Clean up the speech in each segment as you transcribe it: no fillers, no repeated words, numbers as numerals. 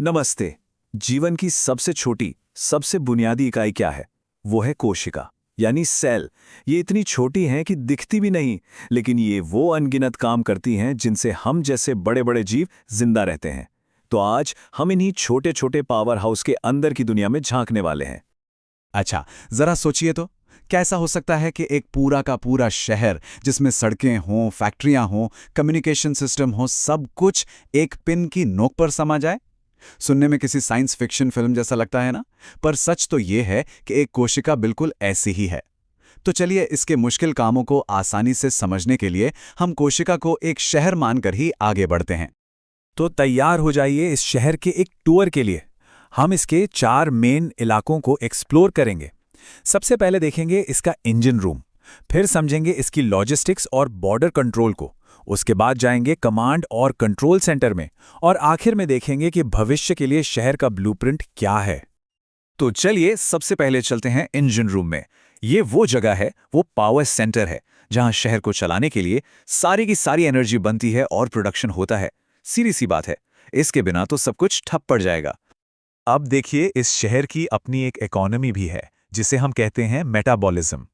नमस्ते। जीवन की सबसे छोटी, सबसे बुनियादी इकाई क्या है? वो है कोशिका, यानी सेल। ये इतनी छोटी हैं कि दिखती भी नहीं, लेकिन ये वो अनगिनत काम करती हैं जिनसे हम जैसे बड़े-बड़े जीव जिंदा रहते हैं। तो आज हम इन्हीं छोटे-छोटे पावर हाउस के अंदर की दुनिया में झांकने वाले हैं। अच्छा, जरा सोचिए तो, क्या ऐसा हो सकता है कि एक पूरा का पूरा शहर जिसमें सड़कें हों, फैक्ट्रियां हों, कम्युनिकेशन सिस्टम हो, सब कुछ एक पिन की नोक पर समा जाए? सुनने में किसी साइंस फिक्शन फिल्म जैसा लगता है ना? पर सच तो ये है कि एक कोशिका बिल्कुल ऐसी ही है। तो चलिए इसके मुश्किल कामों को आसानी से समझने के लिए हम कोशिका को एक शहर मानकर ही आगे बढ़ते हैं। तो तैयार हो जाइए इस शहर के एक टूर के लिए। हम इसके 4 मेन इलाकों को एक्सप्लोर करेंगे। सबसे पहले देखेंगे इसका इंजन रूम, फिर समझेंगे इसकी लॉजिस्टिक्स और बॉर्डर कंट्रोल को। उसके बाद जाएंगे कमांड और कंट्रोल सेंटर में, और आखिर में देखेंगे कि भविष्य के लिए शहर का ब्लूप्रिंट क्या है। तो चलिए सबसे पहले चलते हैं इंजन रूम में। ये वो जगह है, वो पावर सेंटर है, जहां शहर को चलाने के लिए सारी की सारी एनर्जी बनती है और प्रोडक्शन होता है। सीधी सी बात है, इसके बिना तो सब कुछ ठप पड़ जाएगा। अब देखिए, इस शहर की अपनी एक इकोनॉमी भी है, जिसे हम कहते हैं मेटाबॉलिज्म।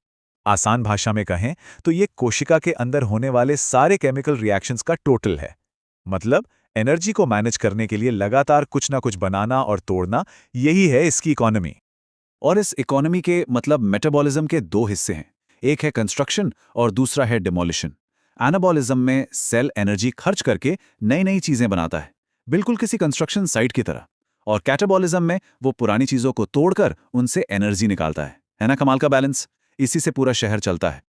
आसान भाषा में कहें तो ये कोशिका के अंदर होने वाले सारे केमिकल रिएक्शंस का टोटल है। मतलब एनर्जी को मैनेज करने के लिए लगातार कुछ ना कुछ बनाना और तोड़ना, यही है इसकी इकोनॉमी। और इस इकोनॉमी के मतलब मेटाबॉलिज्म के दो हिस्से हैं। एक है कंस्ट्रक्शन और दूसरा है डिमोलिशन। एनाबॉलिज्म में सेल एनर्जी खर्च करके नई नई चीजें बनाता है, बिल्कुल किसी कंस्ट्रक्शन साइट की तरह। और कैटाबॉलिज्म में वो पुरानी चीजों को तोड़कर उनसे एनर्जी निकालता है ना? कमाल का बैलेंस। इसी से पूरा शहर चलता है।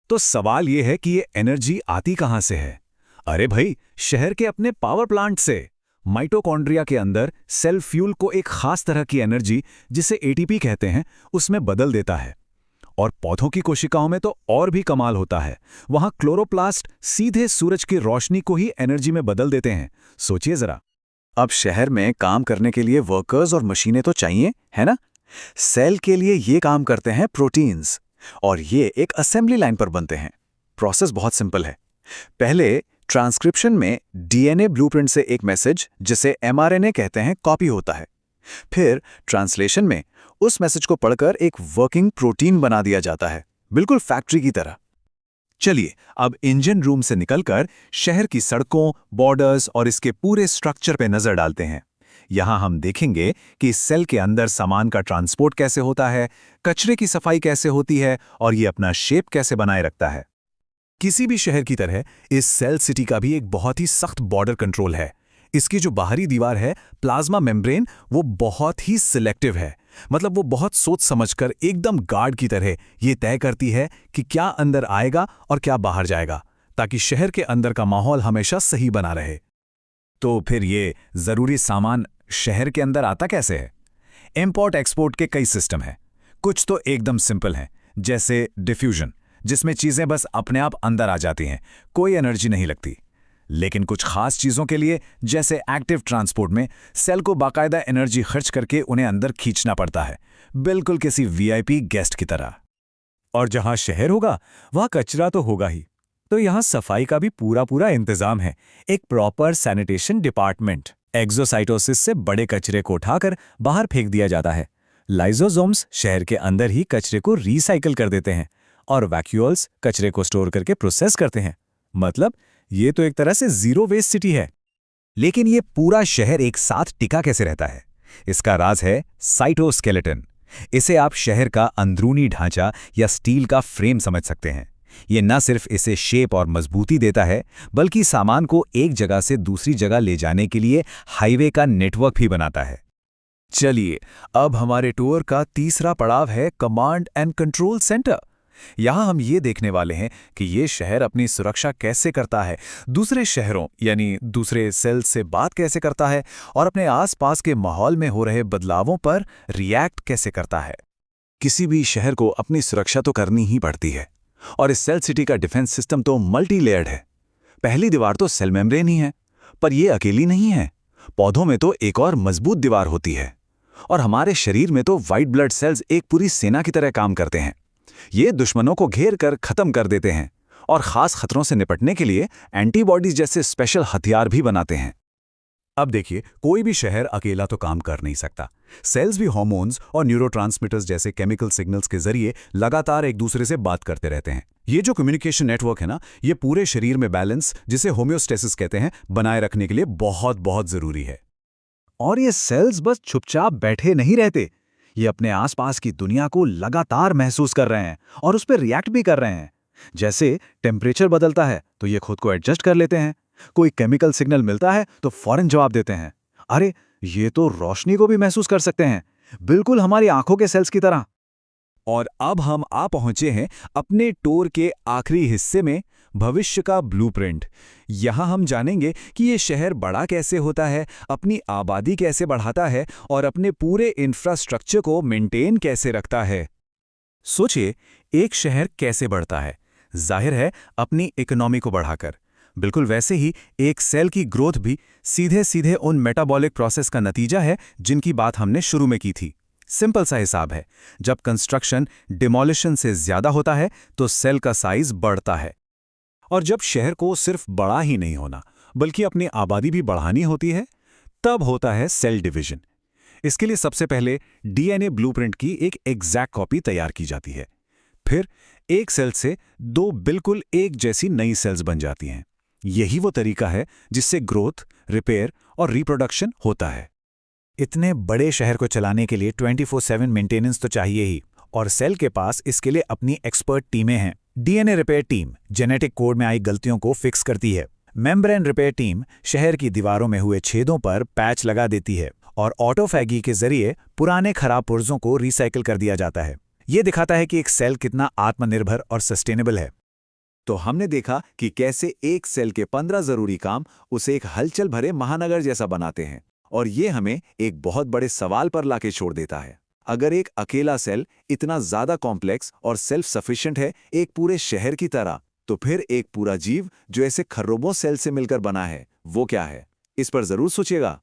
तो सवाल ये है कि ये एनर्जी आती कहां से है? अरे भाई, शहर के अपने पावर प्लांट से। माइटोकॉन्ड्रिया के अंदर सेल फ्यूल को एक खास तरह की एनर्जी, जिसे एटीपी कहते हैं, उसमें बदल देता है। और पौधों की कोशिकाओं में तो और भी कमाल होता है। वहां क्लोरोप्लास्ट सीधे सूरज की रोशनी को ही एनर्जी में बदल देते हैं। सोचिए जरा। अब शहर में काम करने के लिए वर्कर्स और मशीनें तो चाहिए, है ना? सेल के लिए ये काम करते हैं प्रोटीन्स, और ये एक असेंबली लाइन पर बनते हैं। प्रोसेस बहुत सिंपल है। पहले ट्रांसक्रिप्शन में डीएनए ब्लूप्रिंट से एक मैसेज, जिसे एमआरएनए कहते हैं, कॉपी होता है। फिर ट्रांसलेशन में उस मैसेज को पढ़कर एक वर्किंग प्रोटीन बना दिया जाता है, बिल्कुल फैक्ट्री की तरह। चलिए अब इंजन रूम से निकलकर शहर की सड़कों, बॉर्डर्स और इसके पूरे स्ट्रक्चर पे नजर डालते हैं। यहां हम देखेंगे कि इस सेल के अंदर सामान का ट्रांसपोर्ट कैसे होता है, कचरे की सफाई कैसे होती है, और ये अपना शेप कैसे बनाए रखता है। किसी भी शहर की तरह इस सेल सिटी का भी एक बहुत ही सख्त बॉर्डर कंट्रोल है। इसकी जो बाहरी दीवार है, प्लाज्मा मेम्ब्रेन, वो बहुत ही सिलेक्टिव है। मतलब वो बहुत सोच समझकर एकदम गार्ड की तरह ये तय करती है कि क्या अंदर आएगा और क्या बाहर जाएगा, ताकि शहर के अंदर का माहौल हमेशा सही बना रहे। तो फिर ये जरूरी सामान शहर के अंदर आता कैसे है? इंपोर्ट एक्सपोर्ट के कई सिस्टम हैं। कुछ तो एकदम सिंपल हैं, जैसे डिफ्यूजन, जिसमें चीजें बस अपने आप अंदर आ जाती हैं, कोई एनर्जी नहीं लगती। लेकिन कुछ खास चीजों के लिए, जैसे एक्टिव ट्रांसपोर्ट में, सेल को बाकायदा एनर्जी खर्च करके उन्हें अंदर खींचना पड़ता है, बिल्कुल किसी वीआईपी गेस्ट की तरह। और जहां शहर होगा, वहां कचरा तो होगा ही, तो यहां सफाई का भी पूरा पूरा इंतजाम है। एक प्रॉपर सैनिटेशन डिपार्टमेंट। एक्सोसाइटोसिस से बड़े कचरे को उठाकर बाहर फेंक दिया जाता है। लाइजोसोम्स शहर के अंदर ही कचरे को रिसाइकिल कर देते हैं, और वैक्यूल्स कचरे को स्टोर करके प्रोसेस करते हैं। मतलब ये तो एक तरह से जीरो वेस्ट सिटी है। लेकिन ये पूरा शहर एक साथ टिका कैसे रहता है? इसका राज है साइटोस्केलेटन। इसे आप शहर का अंदरूनी ढांचा या स्टील का फ्रेम समझ सकते हैं। ये न सिर्फ इसे शेप और मजबूती देता है, बल्कि सामान को एक जगह से दूसरी जगह ले जाने के लिए हाईवे का नेटवर्क भी बनाता है। चलिए, अब हमारे टूर का तीसरा पड़ाव है कमांड एंड कंट्रोल सेंटर। यहां हम ये देखने वाले हैं कि ये शहर अपनी सुरक्षा कैसे करता है, दूसरे शहरों यानी दूसरे सेल्स से बात कैसे करता है, और अपने आसपास के माहौल में हो रहे बदलावों पर रिएक्ट कैसे करता है। किसी भी शहर को अपनी सुरक्षा तो करनी ही पड़ती है, और इस सेल सिटी का डिफेंस सिस्टम तो मल्टी लेयर्ड है। पहली दीवार तो सेल मेम्ब्रेन ही है, पर यह अकेली नहीं है। पौधों में तो एक और मजबूत दीवार होती है, और हमारे शरीर में तो व्हाइट ब्लड सेल्स एक पूरी सेना की तरह काम करते हैं। ये दुश्मनों को घेर कर खत्म कर देते हैं, और खास खतरों से निपटने के लिए एंटीबॉडीज जैसे स्पेशल हथियार भी बनाते हैं। अब देखिए, कोई भी शहर अकेला तो काम कर नहीं सकता। सेल्स भी हार्मोन्स और न्यूरोट्रांसमीटर्स जैसे केमिकल सिग्नल्स के जरिए लगातार एक दूसरे से बात करते रहते हैं। ये जो कम्युनिकेशन नेटवर्क है ना, ये पूरे शरीर में बैलेंस, जिसे होम्योस्टेसिस कहते हैं, बनाए रखने के लिए बहुत बहुत जरूरी है। और ये सेल्स बस चुपचाप बैठे नहीं रहते, ये अपने आसपास की दुनिया को लगातार महसूस कर रहे हैं और उस पर रिएक्ट भी कर रहे हैं। जैसे टेम्परेचर बदलता है तो ये खुद को एडजस्ट कर लेते हैं, कोई केमिकल सिग्नल मिलता है तो फौरन जवाब देते हैं। अरे, ये तो रोशनी को भी महसूस कर सकते हैं, बिल्कुल हमारी आंखों के सेल्स की तरह। और अब हम आ पहुंचे हैं अपने टूर के आखिरी हिस्से में, भविष्य का ब्लूप्रिंट। यहां हम जानेंगे कि ये शहर बड़ा कैसे होता है, अपनी आबादी कैसे बढ़ाता है और अपने पूरे इंफ्रास्ट्रक्चर को मेंटेन कैसे रखता है। सोचिए, एक शहर कैसे बढ़ता है? जाहिर है, अपनी इकोनॉमी को बढ़ाकर। बिल्कुल वैसे ही एक सेल की ग्रोथ भी सीधे सीधे उन मेटाबॉलिक प्रोसेस का नतीजा है जिनकी बात हमने शुरू में की थी। सिंपल सा हिसाब है, जब कंस्ट्रक्शन डिमोलिशन से ज्यादा होता है तो सेल का साइज बढ़ता है। और जब शहर को सिर्फ बड़ा ही नहीं होना बल्कि अपनी आबादी भी बढ़ानी होती है, तब होता है सेल डिवीजन। इसके लिए सबसे पहले डीएनए ब्लूप्रिंट की एक एग्जैक्ट कॉपी तैयार की जाती है। फिर एक सेल से दो बिल्कुल एक जैसी नई सेल्स बन जाती हैं। यही वो तरीका है जिससे ग्रोथ, रिपेयर और रिप्रोडक्शन होता है। इतने बड़े शहर को चलाने के लिए 24/7 मेंटेनेंस तो चाहिए ही, और सेल के पास इसके लिए अपनी एक्सपर्ट टीमें हैं। DNA repair team genetic code में आई गलतियों को फिक्स करती है। मेम्ब्रेन रिपेयर टीम शहर की दीवारों में हुए छेदों पर पैच लगा देती है, और ऑटोफैगी के जरिए पुराने खराब पुर्जों को रिसाइकिल कर दिया जाता है। ये दिखाता है कि एक सेल कितना आत्मनिर्भर और सस्टेनेबल है। तो हमने देखा कि कैसे एक सेल के 15 जरूरी काम उसे एक हलचल भरे महानगर जैसा बनाते हैं, और ये हमें एक बहुत बड़े सवाल पर लाके छोड़ देता है। अगर एक अकेला सेल इतना ज्यादा कॉम्प्लेक्स और सेल्फ सफिशिएंट है एक पूरे शहर की तरह, तो फिर एक पूरा जीव जो ऐसे खर्रोबों सेल से मिलकर बना है, वो क्या है? इस पर जरूर सोचिएगा।